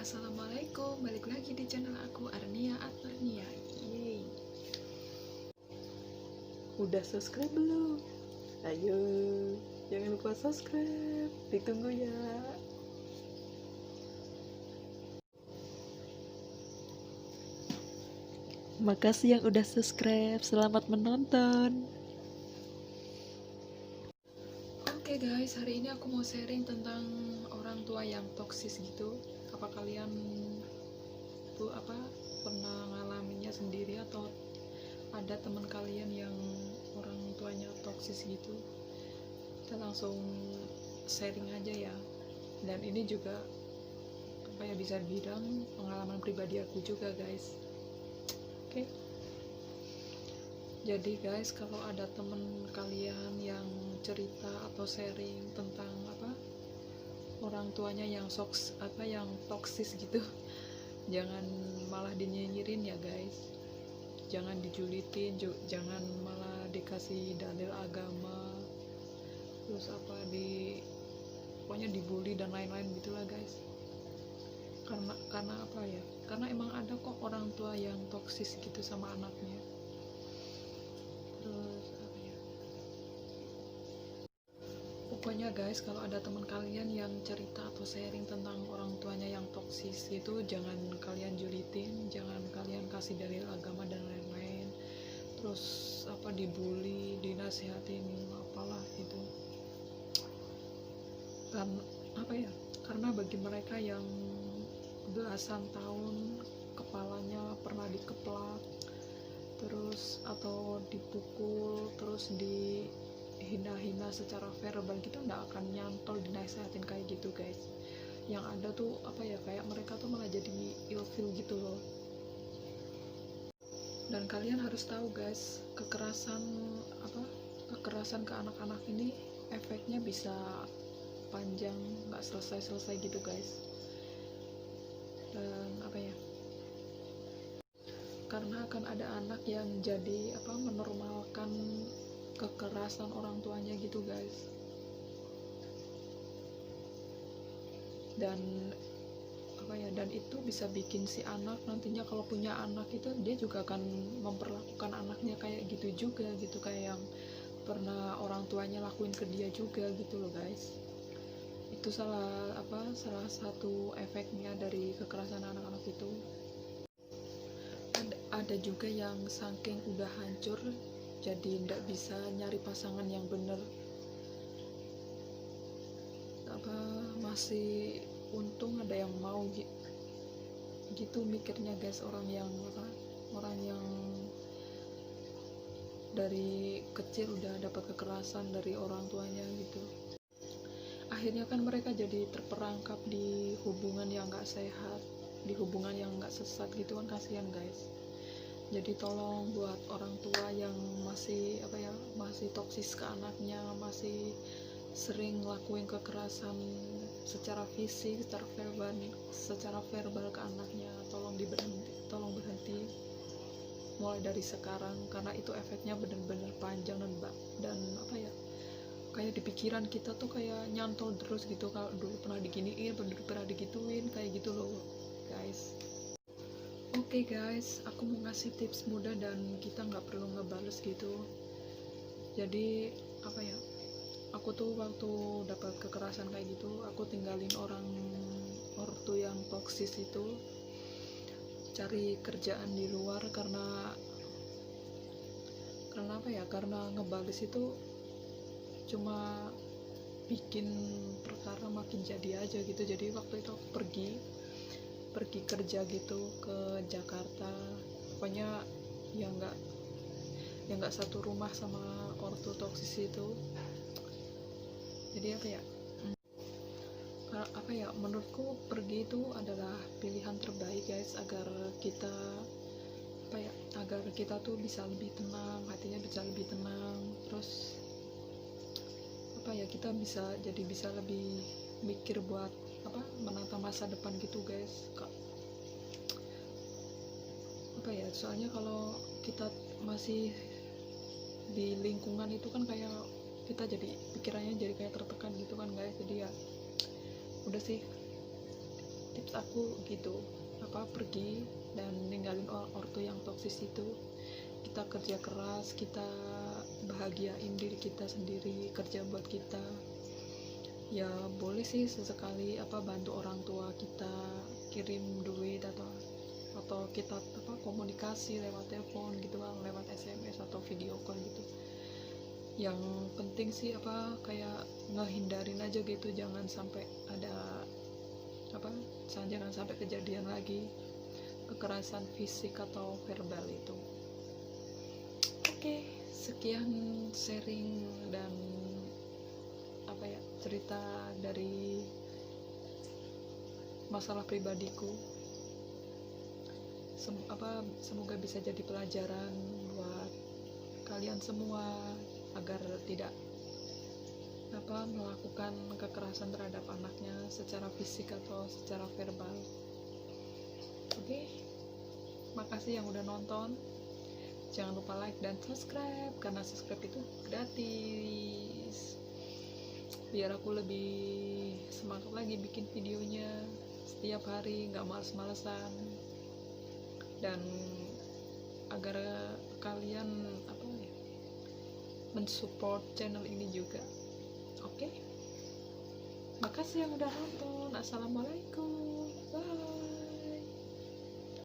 Assalamualaikum, balik lagi di channel aku Arnia Atmarnia. Yeay. Udah subscribe belum? Ayo, jangan lupa subscribe, ditunggu ya. Makasih yang udah subscribe, selamat menonton. Oke guys, hari ini aku mau sharing tentang orang tua yang toksis gitu. Apa kalian tuh pernah ngalaminnya sendiri atau ada teman kalian yang orang tuanya toksis gitu? Kita langsung sharing aja ya. Dan ini juga bisa dibilang pengalaman pribadi aku juga guys. Oke. Jadi guys, kalau ada temen kalian yang cerita atau sharing tentang orang tuanya yang toksis gitu, jangan malah dinyinyirin ya guys, jangan dijulitin, jangan malah dikasih dalil agama, terus pokoknya dibully dan lain-lain gitulah guys. Karena emang ada kok orang tua yang toksis gitu sama anaknya. Terus pokoknya guys, kalau ada teman kalian yang cerita atau sharing tentang orang tuanya yang toksis gitu, jangan kalian julitin, jangan kalian kasih dalil agama dan lain-lain, terus dibully, dinasihatin apalah gitu. Karena bagi mereka yang belasan tahun kepalanya pernah dikeplak terus atau dipukul, terus dihina-hina secara verbal gitu, nggak akan nyantol dinasehatin kayak gitu guys. Yang ada tuh kayak mereka tuh malah jadi ilfil gitu loh. Dan kalian harus tahu guys, kekerasan ke anak-anak ini efeknya bisa panjang, nggak selesai-selesai gitu guys. Dan karena akan ada anak yang jadi menormalkan kekerasan orang tuanya gitu guys. Dan dan itu bisa bikin si anak nantinya kalau punya anak itu dia juga akan memperlakukan anaknya kayak gitu juga gitu, kayak yang pernah orang tuanya lakuin ke dia juga gitu loh guys. Itu salah satu efeknya dari kekerasan anak-anak itu. Ada juga yang saking udah hancur jadi nggak bisa nyari pasangan yang bener, masih untung ada yang mau gitu mikirnya guys. Orang yang dari kecil udah dapat kekerasan dari orang tuanya gitu, akhirnya kan mereka jadi terperangkap di hubungan yang nggak sehat, di hubungan yang nggak sesat gitu kan, kasihan guys. Jadi tolong buat orang tua yang masih toksis ke anaknya, masih sering lakuin kekerasan secara fisik, secara verbal ke anaknya, tolong berhenti mulai dari sekarang, karena itu efeknya bener-bener panjang dan kayak di pikiran kita tuh kayak nyantol terus gitu, kalau dulu pernah diginiin, pernah digituin kayak gitu loh guys. Oke guys, aku mau ngasih tips mudah dan kita nggak perlu ngebales gitu. Jadi aku tuh waktu dapat kekerasan kayak gitu, aku tinggalin ortu yang toksis itu, cari kerjaan di luar karena ngebales itu cuma bikin perkara makin jadi aja gitu. Jadi waktu itu aku pergi kerja gitu ke Jakarta, pokoknya yang nggak satu rumah sama ortu toksis itu. Jadi menurutku pergi itu adalah pilihan terbaik guys, agar kita tuh bisa lebih tenang, hatinya bisa lebih tenang, terus kita bisa lebih mikir buat menata masa depan gitu guys. Soalnya kalau kita masih di lingkungan itu kan kayak kita jadi pikirannya jadi kayak tertekan gitu kan guys. Jadi ya udah sih, tips aku gitu, pergi dan ninggalin ortu yang toksis itu. Kita kerja keras, kita bahagiain diri kita sendiri, kerja buat kita. Ya boleh sih sesekali bantu orang tua kita, kirim duit atau kita komunikasi lewat telepon gitu kan, lewat SMS atau video call gitu. Yang penting sih kayak ngehindarin aja gitu, jangan sampai ada jangan sampai kejadian lagi kekerasan fisik atau verbal itu. Oke, sekian sharing dan cerita dari masalah pribadiku. Semoga bisa jadi pelajaran buat kalian semua agar tidak melakukan kekerasan terhadap anaknya secara fisik atau secara verbal. Oke, makasih yang udah nonton. Jangan lupa like dan subscribe, karena subscribe itu gratis, biar aku lebih semangat lagi bikin videonya setiap hari, nggak males-malesan, dan agar kalian mensupport channel ini juga. Oke, makasih yang udah nonton. Assalamualaikum, bye.